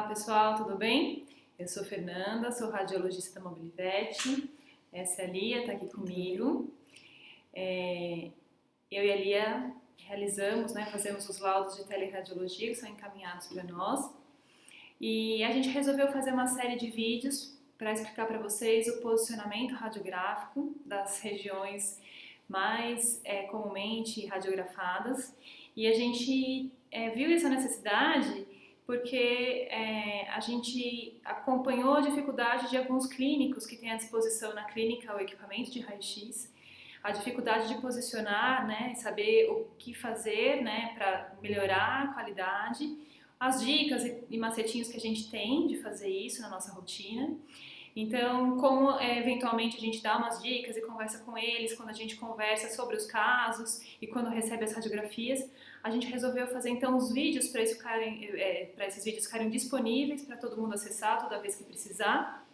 pessoal, tudo bem? Eu sou Fernanda, sou radiologista da Mobilivete. Essa é a Lia, está aqui comigo. Eu e a Lia realizamos, fazemos os laudos de teleradiologia que são encaminhados para nós. E a gente resolveu fazer uma série de vídeos para explicar para vocês o posicionamento radiográfico das regiões mais comumente radiografadas. E a gente viu essa necessidade porque a gente acompanhou a dificuldade de alguns clínicos que têm à disposição na clínica o equipamento de raio-x, a dificuldade de posicionar, saber o que fazer, para melhorar a qualidade, as dicas e macetinhos que a gente tem de fazer isso na nossa rotina. Então, como eventualmente a gente dá umas dicas e conversa com eles, quando a gente conversa sobre os casos e quando recebe as radiografias, a gente resolveu fazer então os vídeos para esses vídeos ficarem disponíveis para todo mundo acessar toda vez que precisar.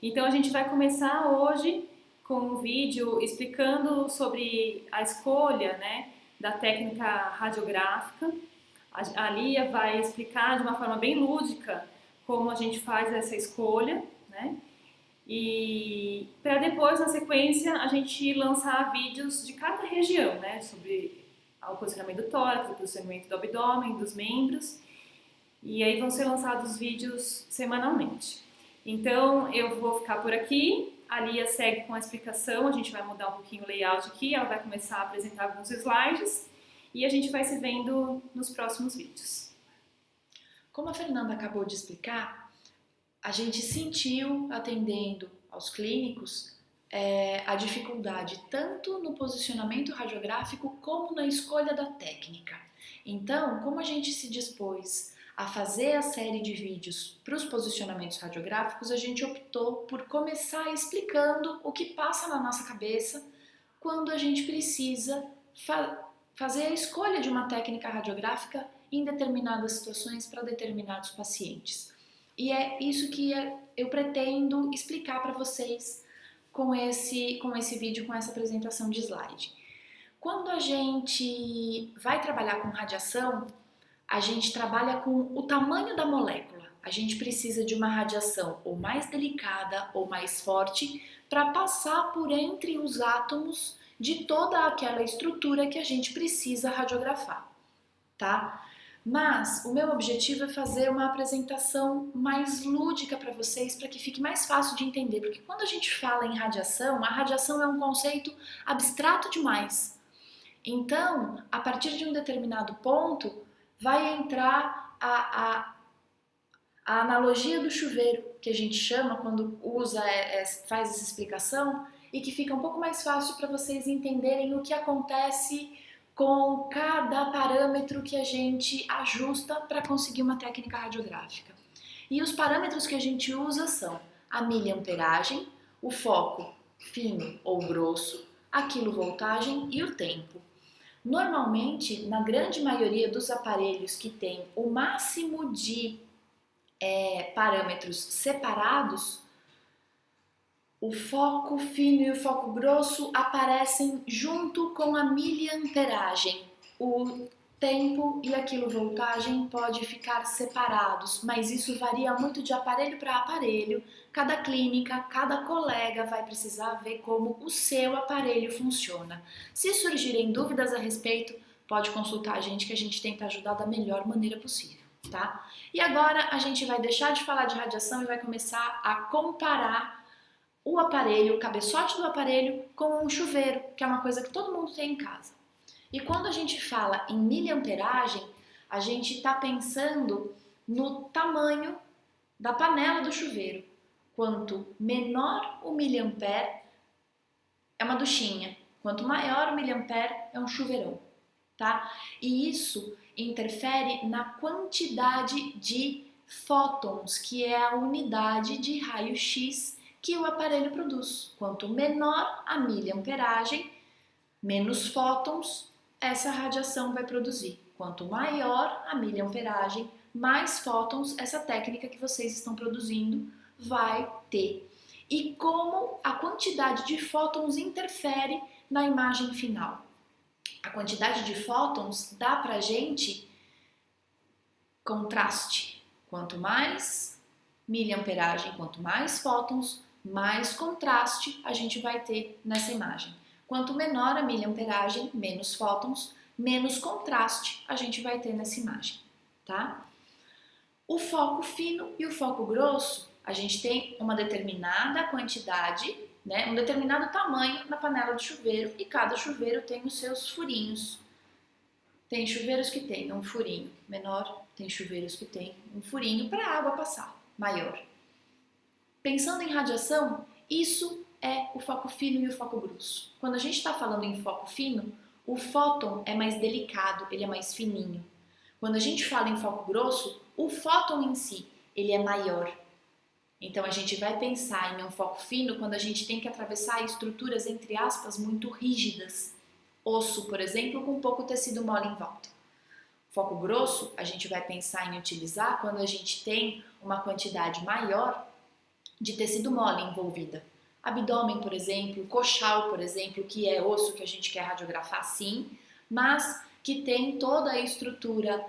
Então a gente vai começar hoje com um vídeo explicando sobre a escolha da técnica radiográfica. A Lia vai explicar de uma forma bem lúdica como a gente faz essa escolha, e para depois, na sequência, a gente lançar vídeos de cada região, sobre o posicionamento do tórax, o posicionamento do abdômen, dos membros, e aí vão ser lançados vídeos semanalmente. Então, eu vou ficar por aqui, a Lia segue com a explicação, a gente vai mudar um pouquinho o layout aqui, ela vai começar a apresentar alguns slides, e a gente vai se vendo nos próximos vídeos. Como a Fernanda acabou de explicar, a gente sentiu, atendendo aos clínicos, a dificuldade tanto no posicionamento radiográfico como na escolha da técnica. Então, como a gente se dispôs a fazer a série de vídeos para os posicionamentos radiográficos, a gente optou por começar explicando o que passa na nossa cabeça quando a gente precisa fazer a escolha de uma técnica radiográfica em determinadas situações para determinados pacientes. E é isso que eu pretendo explicar para vocês com esse vídeo, com essa apresentação de slide. Quando a gente vai trabalhar com radiação, a gente trabalha com o tamanho da molécula. A gente precisa de uma radiação ou mais delicada ou mais forte para passar por entre os átomos de toda aquela estrutura que a gente precisa radiografar, tá? Mas o meu objetivo é fazer uma apresentação mais lúdica para vocês, para que fique mais fácil de entender, porque quando a gente fala em radiação, a radiação é um conceito abstrato demais. Então, a partir de um determinado ponto, vai entrar a analogia do chuveiro, que a gente chama quando faz essa explicação, e que fica um pouco mais fácil para vocês entenderem o que acontece com cada parâmetro que a gente ajusta para conseguir uma técnica radiográfica. E os parâmetros que a gente usa são a miliamperagem, o foco fino ou grosso, a quilovoltagem e o tempo. Normalmente, na grande maioria dos aparelhos que tem o máximo de parâmetros separados, o foco fino e o foco grosso aparecem junto com a miliamperagem. O tempo e a quilovoltagem podem ficar separados, mas isso varia muito de aparelho para aparelho. Cada clínica, cada colega vai precisar ver como o seu aparelho funciona. Se surgirem dúvidas a respeito, pode consultar a gente que a gente tenta ajudar da melhor maneira possível, tá? E agora a gente vai deixar de falar de radiação e vai começar a comparar o aparelho, o cabeçote do aparelho com um chuveiro, que é uma coisa que todo mundo tem em casa. E quando a gente fala em miliamperagem, a gente está pensando no tamanho da panela do chuveiro. Quanto menor o miliampere, é uma duchinha. Quanto maior o miliampere, é um chuveirão, tá? E isso interfere na quantidade de fótons, que é a unidade de raio-x que o aparelho produz. Quanto menor a miliamperagem, menos fótons essa radiação vai produzir. Quanto maior a miliamperagem, mais fótons essa técnica que vocês estão produzindo vai ter. E como a quantidade de fótons interfere na imagem final. A quantidade de fótons dá pra gente contraste. Quanto mais miliamperagem, quanto mais fótons, mais contraste a gente vai ter nessa imagem. Quanto menor a miliamperagem, menos fótons, menos contraste a gente vai ter nessa imagem, tá? O foco fino e o foco grosso, a gente tem uma determinada quantidade, né, um determinado tamanho na panela de chuveiro e cada chuveiro tem os seus furinhos. Tem chuveiros que tem um furinho menor, tem chuveiros que tem um furinho para a água passar, maior. Pensando em radiação, isso é o foco fino e o foco grosso. Quando a gente está falando em foco fino, o fóton é mais delicado, ele é mais fininho. Quando a gente fala em foco grosso, o fóton em si, ele é maior. Então a gente vai pensar em um foco fino quando a gente tem que atravessar estruturas, entre aspas, muito rígidas. Osso, por exemplo, com pouco tecido mole em volta. Foco grosso, a gente vai pensar em utilizar quando a gente tem uma quantidade maior de tecido mole envolvida. Abdômen, por exemplo, coxal, por exemplo, que é osso que a gente quer radiografar sim, mas que tem toda a estrutura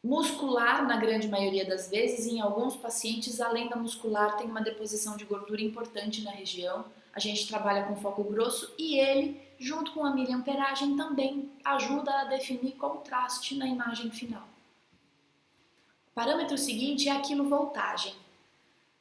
muscular na grande maioria das vezes, e em alguns pacientes, além da muscular, tem uma deposição de gordura importante na região. A gente trabalha com foco grosso e ele, junto com a miliamperagem, também ajuda a definir contraste na imagem final. O parâmetro seguinte é a quilovoltagem.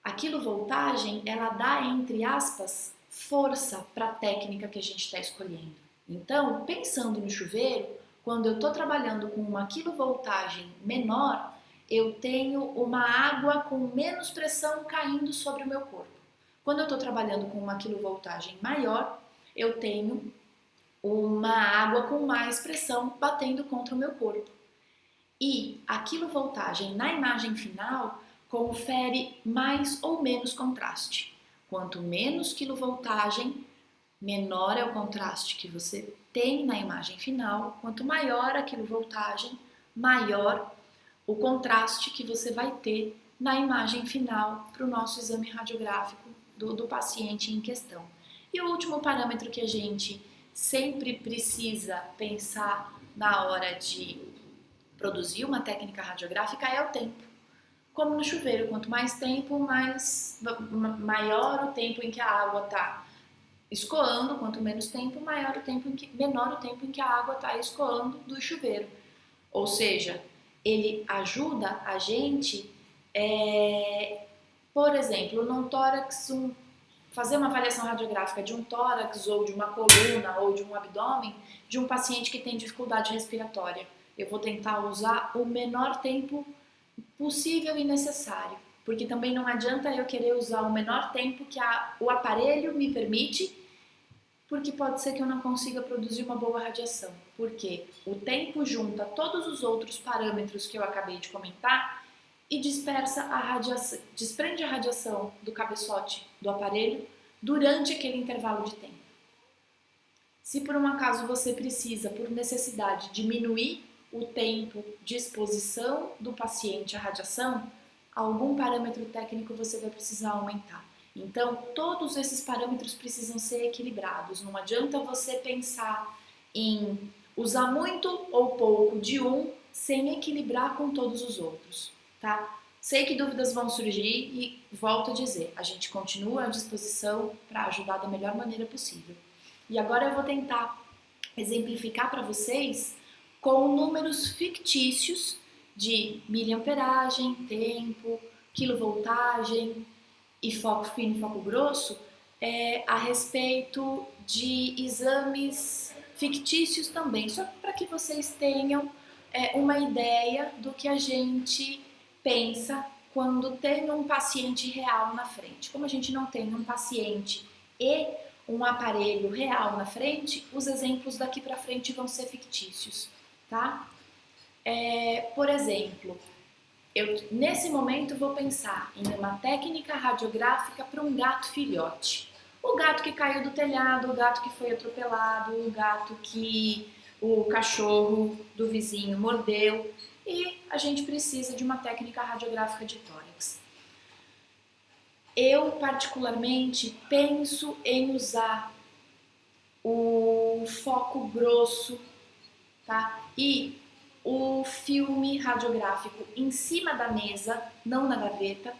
A quilovoltagem, ela dá, entre aspas, força para a técnica que a gente está escolhendo. Então, pensando no chuveiro, quando eu estou trabalhando com uma quilovoltagem menor, eu tenho uma água com menos pressão caindo sobre o meu corpo. Quando eu estou trabalhando com uma quilovoltagem maior, eu tenho uma água com mais pressão batendo contra o meu corpo. E a quilovoltagem na imagem final confere mais ou menos contraste. Quanto menos quilovoltagem, menor é o contraste que você tem na imagem final. Quanto maior a quilovoltagem, maior o contraste que você vai ter na imagem final para o nosso exame radiográfico do paciente em questão. E o último parâmetro que a gente sempre precisa pensar na hora de produzir uma técnica radiográfica é o tempo. Como no chuveiro, quanto mais tempo, maior o tempo em que a água está escoando, quanto menos tempo, menor o tempo em que a água está escoando do chuveiro. Ou seja, ele ajuda a gente, por exemplo, num tórax, fazer uma avaliação radiográfica de um tórax ou de uma coluna ou de um abdômen de um paciente que tem dificuldade respiratória. Eu vou tentar usar o menor tempo possível e necessário, porque também não adianta eu querer usar o menor tempo que o aparelho me permite, porque pode ser que eu não consiga produzir uma boa radiação, porque o tempo junta todos os outros parâmetros que eu acabei de comentar e desprende a radiação do cabeçote do aparelho durante aquele intervalo de tempo. Se por um acaso você precisa, por necessidade, diminuir o tempo de exposição do paciente à radiação, algum parâmetro técnico você vai precisar aumentar. Então, todos esses parâmetros precisam ser equilibrados. Não adianta você pensar em usar muito ou pouco de um sem equilibrar com todos os outros, tá? Sei que dúvidas vão surgir e volto a dizer, a gente continua à disposição para ajudar da melhor maneira possível. E agora eu vou tentar exemplificar para vocês com números fictícios de miliamperagem, tempo, quilovoltagem e foco fino e foco grosso a respeito de exames fictícios também, só para que vocês tenham uma ideia do que a gente pensa quando tem um paciente real na frente. Como a gente não tem um paciente e um aparelho real na frente, os exemplos daqui para frente vão ser fictícios, tá? Por exemplo, eu nesse momento vou pensar em uma técnica radiográfica para um gato filhote. O gato que caiu do telhado, o gato que foi atropelado, o gato que o cachorro do vizinho mordeu, e a gente precisa de uma técnica radiográfica de tórax. Eu, particularmente, penso em usar o foco grosso, tá? E o filme radiográfico em cima da mesa, não na gaveta,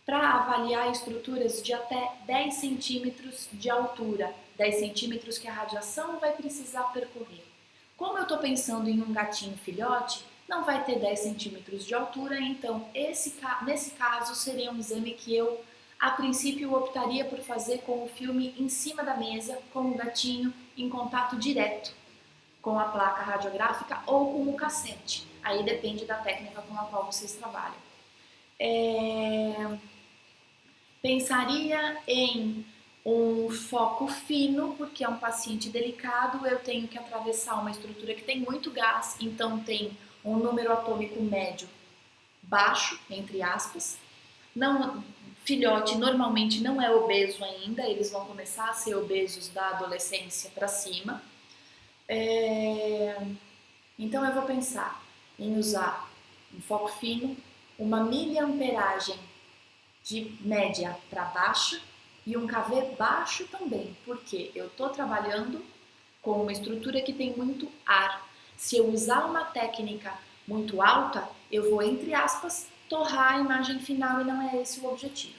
para avaliar estruturas de até 10 centímetros de altura, 10 centímetros que a radiação vai precisar percorrer. Como eu estou pensando em um gatinho filhote, não vai ter 10 centímetros de altura, então nesse caso seria um exame que eu, a princípio, optaria por fazer com o filme em cima da mesa, com o gatinho em contato direto com a placa radiográfica ou com o cassete. Aí depende da técnica com a qual vocês trabalham. Pensaria em um foco fino, porque é um paciente delicado, eu tenho que atravessar uma estrutura que tem muito gás, então tem um número atômico médio baixo, entre aspas. Não, filhote normalmente não é obeso ainda, eles vão começar a ser obesos da adolescência para cima. Então eu vou pensar em usar um foco fino, uma miliamperagem de média para baixa e um KV baixo também, porque eu estou trabalhando com uma estrutura que tem muito ar. Se eu usar uma técnica muito alta, eu vou, entre aspas, torrar a imagem final e não é esse o objetivo,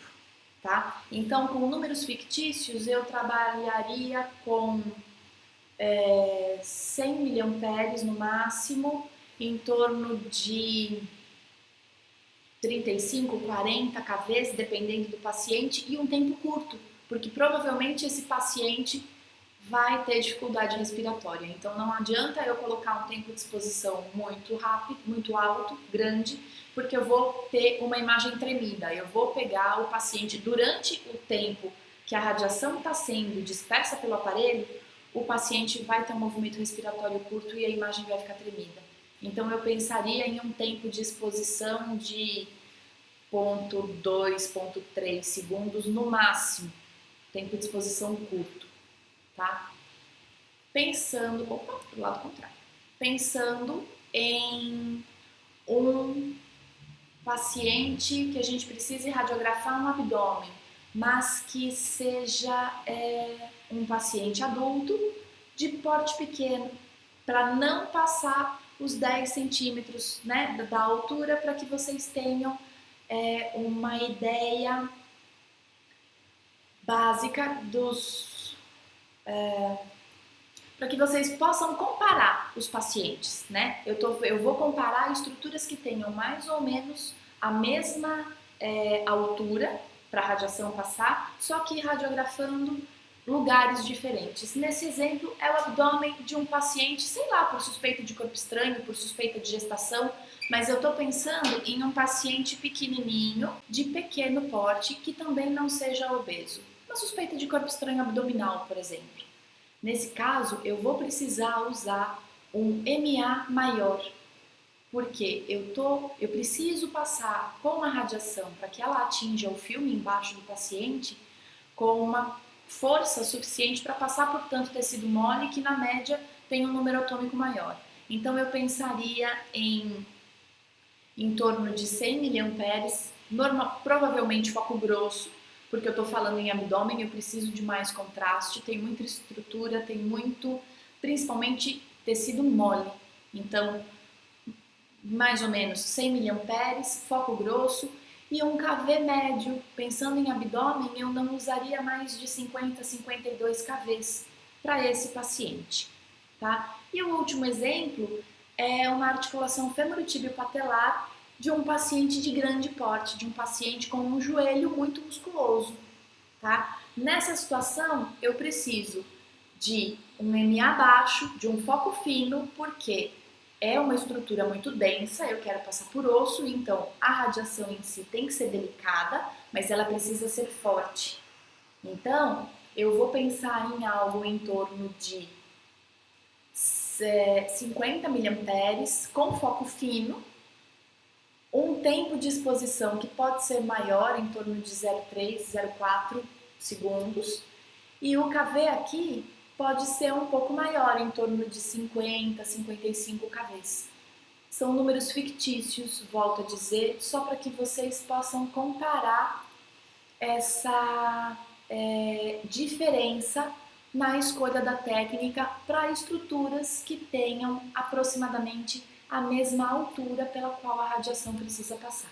tá? Então, com números fictícios, eu trabalharia com 100 miliamperes no máximo, em torno de 35, 40 kVs, dependendo do paciente, e um tempo curto, porque provavelmente esse paciente vai ter dificuldade respiratória. Então não adianta eu colocar um tempo de exposição muito rápido, muito alto, grande, porque eu vou ter uma imagem tremida. Eu vou pegar o paciente durante o tempo que a radiação está sendo dispersa pelo aparelho, o paciente vai ter um movimento respiratório curto e a imagem vai ficar tremida. Então eu pensaria em um tempo de exposição de 0,2, 0,3 segundos no máximo, tempo de exposição curto, tá? Pensando, do lado contrário, pensando em um paciente que a gente precise radiografar um abdômen, mas que seja um paciente adulto de porte pequeno, para não passar os 10 centímetros, né, da altura, para que vocês tenham uma ideia básica para que vocês possam comparar os pacientes, né? Eu vou comparar estruturas que tenham mais ou menos a mesma altura para a radiação passar, só que radiografando lugares diferentes. Nesse exemplo, é o abdômen de um paciente, sei lá, por suspeita de corpo estranho, por suspeita de gestação, mas eu estou pensando em um paciente pequenininho, de pequeno porte, que também não seja obeso. Uma suspeita de corpo estranho abdominal, por exemplo. Nesse caso, eu vou precisar usar um MA maior, porque eu preciso passar com a radiação para que ela atinja o filme embaixo do paciente com uma força suficiente para passar por tanto tecido mole que na média tem um número atômico maior. Então eu pensaria em torno de 100 miliamperes, provavelmente foco grosso, porque eu estou falando em abdômen, eu preciso de mais contraste, tem muita estrutura, tem muito, principalmente tecido mole. Então, mais ou menos 100 miliamperes, foco grosso e um KV médio. Pensando em abdômen, eu não usaria mais de 50 a 52 KVs para esse paciente, tá? E o último exemplo é uma articulação femorotíbio-patelar de um paciente de grande porte, de um paciente com um joelho muito musculoso, tá? Nessa situação, eu preciso de um MA baixo, de um foco fino, porque é uma estrutura muito densa, eu quero passar por osso, então a radiação em si tem que ser delicada, mas ela precisa ser forte. Então, eu vou pensar em algo em torno de 50 miliamperes com foco fino, um tempo de exposição que pode ser maior, em torno de 0,3, 0,4 segundos, e o KV aqui pode ser um pouco maior, em torno de 50, 55 kVs. São números fictícios, volto a dizer, só para que vocês possam comparar essa diferença na escolha da técnica para estruturas que tenham aproximadamente a mesma altura pela qual a radiação precisa passar.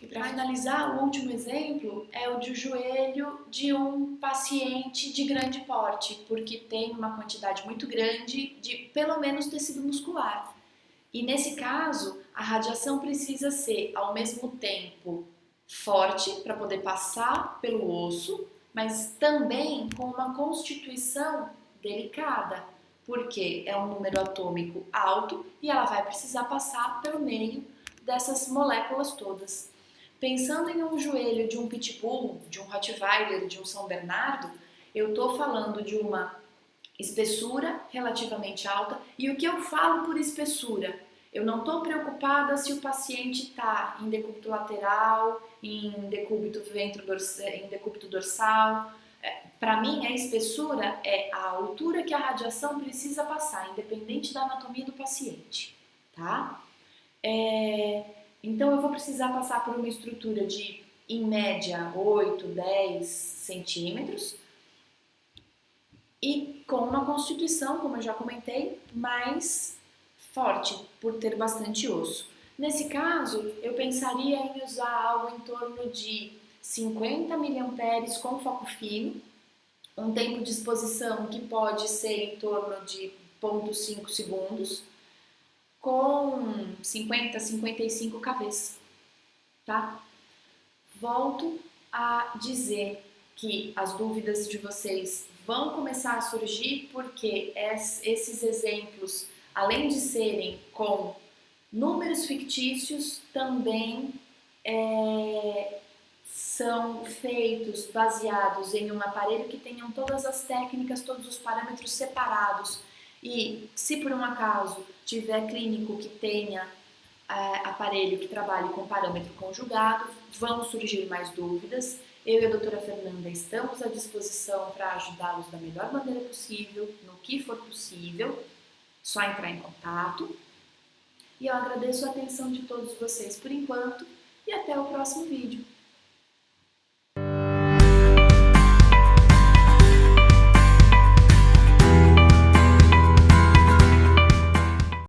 E para finalizar, o último exemplo é o de joelho de um paciente de grande porte, porque tem uma quantidade muito grande de, pelo menos, tecido muscular. E nesse caso, a radiação precisa ser, ao mesmo tempo, forte para poder passar pelo osso, mas também com uma constituição delicada, porque é um número atômico alto e ela vai precisar passar pelo meio dessas moléculas todas. Pensando em um joelho de um pitbull, de um rottweiler, de um São Bernardo, eu estou falando de uma espessura relativamente alta. E o que eu falo por espessura? Eu não estou preocupada se o paciente está em decúbito lateral, em decúbito em decúbito dorsal. Para mim, a espessura é a altura que a radiação precisa passar, independente da anatomia do paciente, tá? Então, eu vou precisar passar por uma estrutura de, em média, 8, 10 centímetros e com uma constituição, como eu já comentei, mais forte, por ter bastante osso. Nesse caso, eu pensaria em usar algo em torno de 50 miliamperes com foco fino, um tempo de exposição que pode ser em torno de 0,5 segundos, com 50, 55 kVs, tá? Volto a dizer que as dúvidas de vocês vão começar a surgir porque esses exemplos, além de serem com números fictícios, também são feitos baseados em um aparelho que tenham todas as técnicas, todos os parâmetros separados. E se por um acaso tiver clínico que tenha aparelho que trabalhe com parâmetro conjugado, vão surgir mais dúvidas. Eu e a doutora Fernanda estamos à disposição para ajudá-los da melhor maneira possível, no que for possível, só entrar em contato. E eu agradeço a atenção de todos vocês por enquanto e até o próximo vídeo.